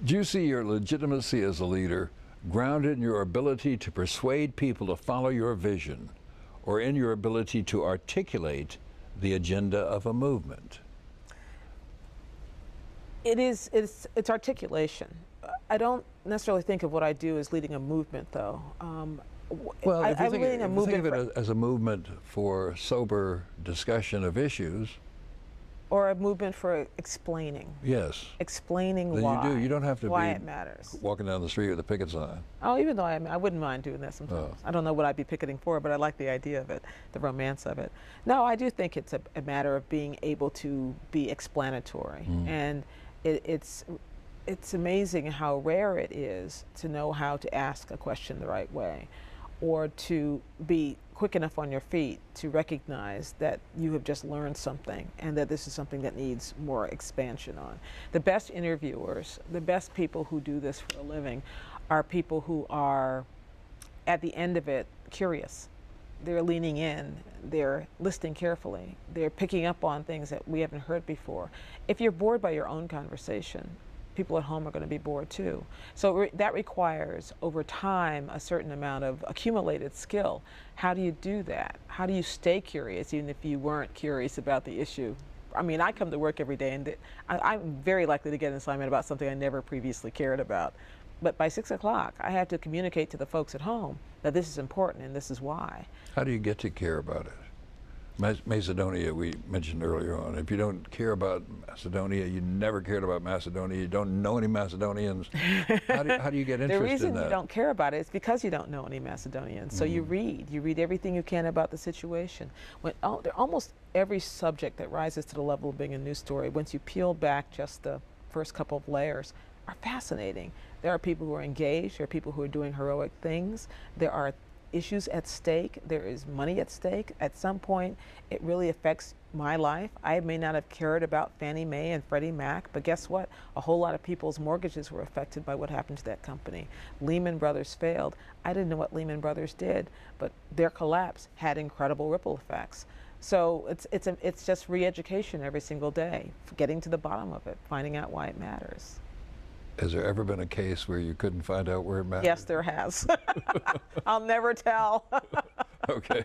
Do you see your legitimacy as a leader grounded in your ability to persuade people to follow your vision, or in your ability to articulate the agenda of a movement? It's articulation. I don't necessarily think of what I do as leading a movement, though. Well, if you I'm think, leading a if you movement think of it as a movement for sober discussion of issues, or a movement for explaining. yes. Explaining Then why. you do. You don't have to why be it matters. walking down the street with a picket sign. Oh, even though I wouldn't mind doing that sometimes. Oh. I don't know what I'd be picketing for, but I like the idea of it, the romance of it. No, I do think it's a matter of being able to be explanatory, and it's amazing how rare it is to know how to ask a question the right way, or to be quick enough on your feet to recognize that you have just learned something and that this is something that needs more expansion on. The best interviewers, the best people who do this for a living are people who are, at the end of it, curious. They're leaning in, they're listening carefully, they're picking up on things that we haven't heard before. If you're bored by your own conversation, people at home are going to be bored too. So that requires, over time, a certain amount of accumulated skill. How do you do that? How do you stay curious even if you weren't curious about the issue? I mean, I come to work every day and I'm very likely to get an assignment about something I never previously cared about. But by 6 o'clock, I have to communicate to the folks at home that this is important and this is why. How do you get to care about it? Macedonia, we mentioned earlier on. If you don't care about Macedonia, you never cared about Macedonia, you don't know any Macedonians, how do you get interested in that? The reason you don't care about it is because you don't know any Macedonians. So you read everything you can about the situation. Almost every subject that rises to the level of being a news story, once you peel back just the first couple of layers, are fascinating. There are people who are engaged, there are people who are doing heroic things, there are issues at stake, there is money at stake. At some point, it really affects my life. I may not have cared about Fannie Mae and Freddie Mac, but guess what? A whole lot of people's mortgages were affected by what happened to that company. Lehman Brothers failed. I didn't know what Lehman Brothers did, but their collapse had incredible ripple effects. So it's just re-education every single day, getting to the bottom of it, finding out why it matters. Has there ever been a case where you couldn't find out where it mattered? Yes, there has. I'll never tell. Okay.